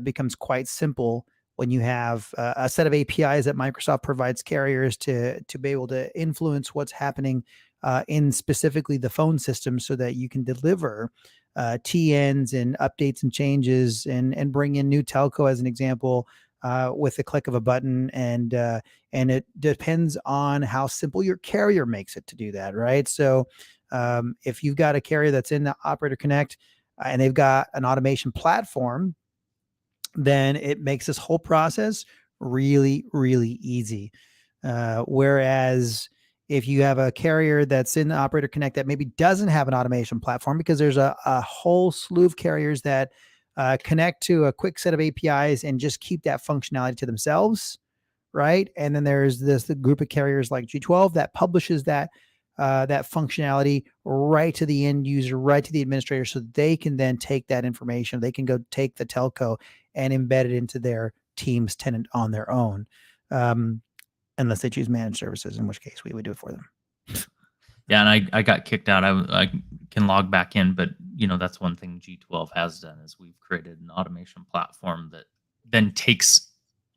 becomes quite simple when you have a set of APIs that Microsoft provides carriers to be able to influence what's happening in specifically the phone system, so that you can deliver TNs and updates and changes, and bring in new telco as an example with the click of a button. And it depends on how simple your carrier makes it to do that, right? So if you've got a carrier that's in the Operator Connect and they've got an automation platform, then it makes this whole process really, really easy. Whereas if you have a carrier that's in the Operator Connect that maybe doesn't have an automation platform, because there's a whole slew of carriers that connect to a quick set of APIs and just keep that functionality to themselves, right? And then there's the group of carriers like G12 that publishes that functionality right to the end user, right to the administrator, so they can then take that information. They can go take the telco and embed it into their Teams tenant on their own, unless they choose managed services, in which case we would do it for them. Yeah, and I got kicked out. I can log back in, but that's one thing G12 has done is we've created an automation platform that then takes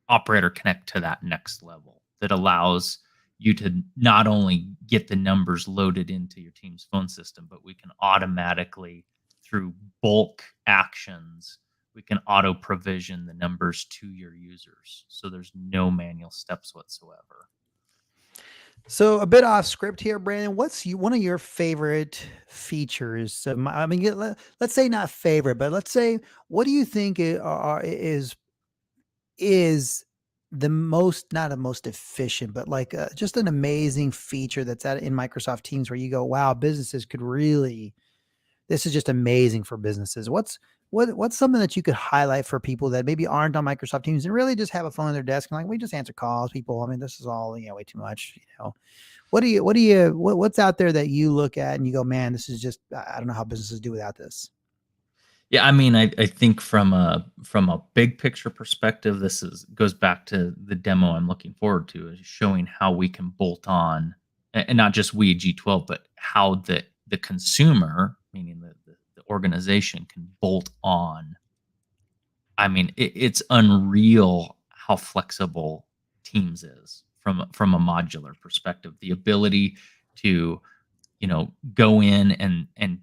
Operator Connect to that next level, that allows you to not only get the numbers loaded into your team's phone system, but we can automatically, through bulk actions, we can auto provision the numbers to your users. So there's no manual steps whatsoever. So a bit off script here, Brandon. What's one of your favorite features? I mean, let's say not favorite, but let's say, what do you think is the most, not a most efficient, but like just an amazing feature that's in Microsoft Teams where you go, wow, businesses could really, this is just amazing for businesses. What's something that you could highlight for people that maybe aren't on Microsoft Teams and really just have a phone on their desk and like, we just answer calls, people. I mean, this is all, way too much, what's out there that you look at and you go, man, this is just, I don't know how businesses do without this. Yeah, I mean, I think from a big picture perspective, this goes back to the demo I'm looking forward to, is showing how we can bolt on, and not just we G12, but how the consumer, meaning the organization, can bolt on. I mean, it's unreal how flexible Teams is from a modular perspective. The ability to go in and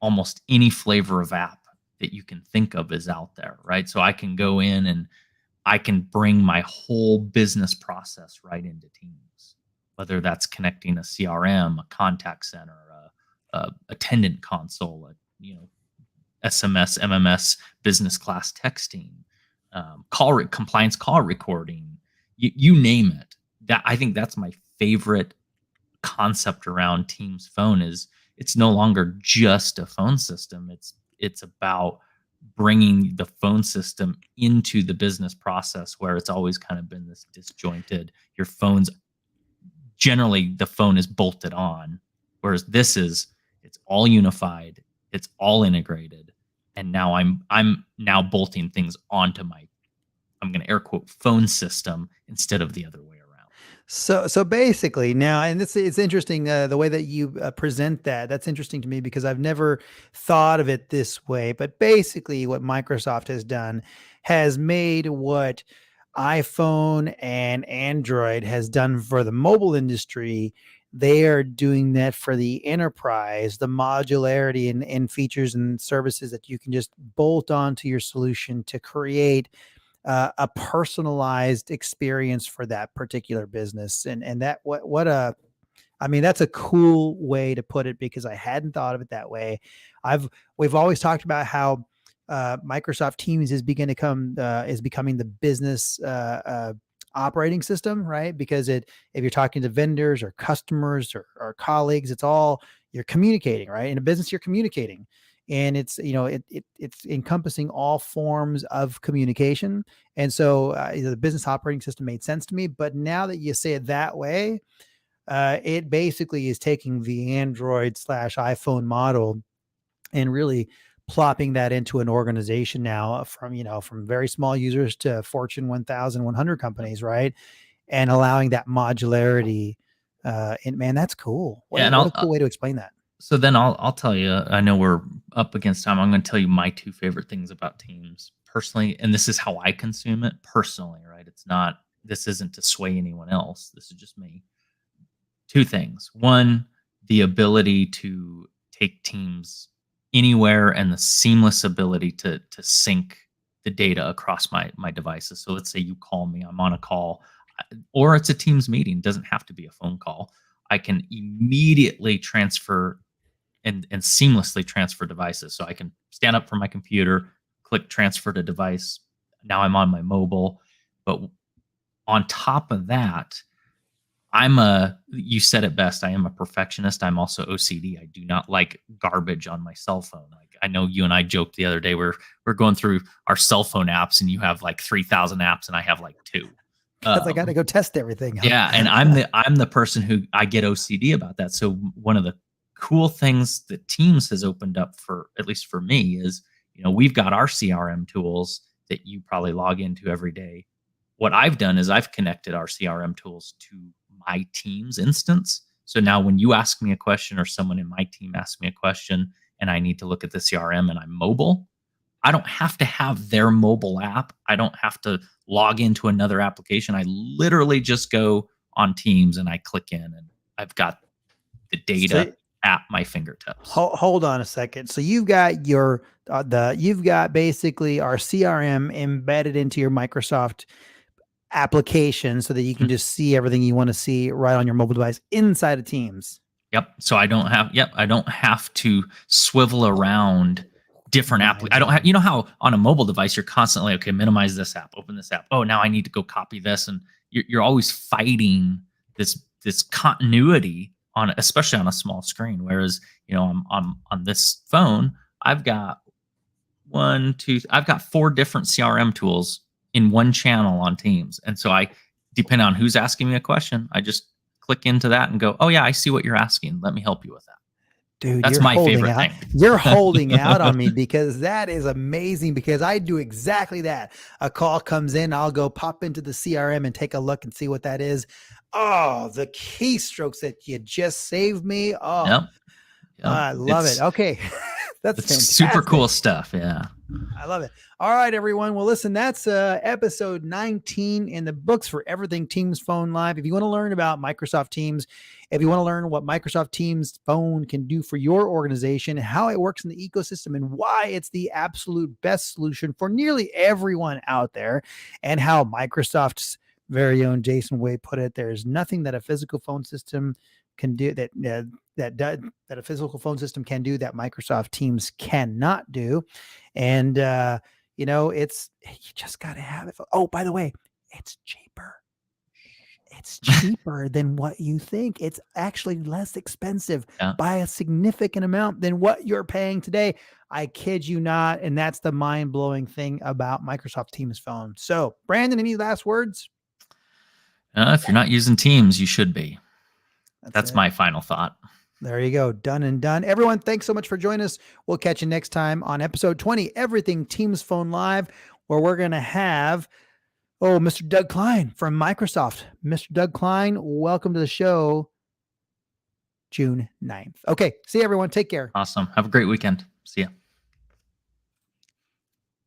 almost any flavor of app that you can think of is out there, right? So I can go in and I can bring my whole business process right into Teams, whether that's connecting a CRM, a contact center, a attendant console, SMS, MMS, business class texting, compliance call recording, you name it. That, I think that's my favorite concept around Teams Phone. Is it's no longer just a phone system. It's about bringing the phone system into the business process, where it's always kind of been this disjointed. Your phone's generally, the phone is bolted on, whereas it's all unified, it's all integrated, and now I'm now bolting things onto my, I'm going to air quote, phone system instead of the other way around. So basically now, and it's interesting, the way that you present that. That's interesting to me because I've never thought of it this way. But basically, what Microsoft has done has made what iPhone and Android has done for the mobile industry. They are doing that for the enterprise, the modularity and features and services that you can just bolt onto your solution to create a personalized experience for that particular business. And that, I mean, that's a cool way to put it because I hadn't thought of it that way. We've always talked about how Microsoft Teams is becoming the business operating system, right? Because if you're talking to vendors or customers or colleagues, it's all, you're communicating, right? In a business, you're communicating, and it's it's encompassing all forms of communication. And so the business operating system made sense to me. But now that you say it that way, it basically is taking the Android/iPhone model and really plopping that into an organization now, from very small users to Fortune 1,100 companies, right? And allowing that modularity. And man, that's cool. What a cool way to explain that. So then I'll tell you, I know we're up against time. I'm going to tell you my two favorite things about Teams personally, and this is how I consume it personally, right? This isn't to sway anyone else. This is just me. Two things. One, the ability to take Teams anywhere and the seamless ability to sync the data across my devices. So let's say you call me, I'm on a call, or it's a Teams meeting. It doesn't have to be a phone call. I can immediately transfer and seamlessly transfer devices. So I can stand up from my computer, click transfer to device. Now I'm on my mobile. But on top of that, You said it best. I am a perfectionist. I'm also OCD. I do not like garbage on my cell phone. Like, I know you and I joked the other day, we're going through our cell phone apps and you have like 3,000 apps and I have like 2. Because I got to go test everything. Yeah. And I'm the person who I get OCD about that. So one of the cool things that Teams has opened up for, at least for me, is, we've got our CRM tools that you probably log into every day. What I've done is I've connected our CRM tools to my team's instance. So now when you ask me a question or someone in my team asks me a question and I need to look at the CRM and I'm mobile, I don't have to have their mobile app. I don't have to log into another application. I literally just go on Teams and I click in and I've got the data at my fingertips. Hold on a second. So you've got you've got basically our CRM embedded into your Microsoft application so that you can just see everything you want to see right on your mobile device inside of Teams. Yep. So I don't have to swivel around different apps. I don't have, how on a mobile device, you're constantly, okay, minimize this app, open this app. Oh, now I need to go copy this. And you're always fighting this continuity especially on a small screen. Whereas, I'm on this phone, I've got 4 different CRM tools in one channel on Teams. And so depending on who's asking me a question, I just click into that and go, oh yeah, I see what you're asking. Let me help you with that. Dude, that's my favorite thing. You're holding out on me because that is amazing, because I do exactly that. A call comes in, I'll go pop into the CRM and take a look and see what that is. Oh, the keystrokes that you just saved me. Oh, yep. I love it. Okay. That's fantastic. Super cool stuff. Yeah. I love it. All right, everyone. Well, listen, that's episode 19 in the books for Everything Teams Phone Live. If you want to learn about Microsoft Teams, if you want to learn what Microsoft Teams Phone can do for your organization, how it works in the ecosystem, and why it's the absolute best solution for nearly everyone out there, and how Microsoft's very own Jason Wade put it, there's nothing that a physical phone system can do that a physical phone system can do that Microsoft Teams cannot do. And you just got to have it. Oh, by the way, it's cheaper. It's cheaper than what you think. It's actually less expensive by a significant amount than what you're paying today. I kid you not. And that's the mind-blowing thing about Microsoft Teams Phone. So, Brandon, any last words? If you're not using Teams, you should be. That's my final thought. There you go. Done and done. Everyone, thanks so much for joining us. We'll catch you next time on episode 20, Everything Teams Phone Live, where we're going to have, Mr. Doug Klein from Microsoft. Mr. Doug Klein, welcome to the show, June 9th. Okay. See you, everyone. Take care. Awesome. Have a great weekend. See ya.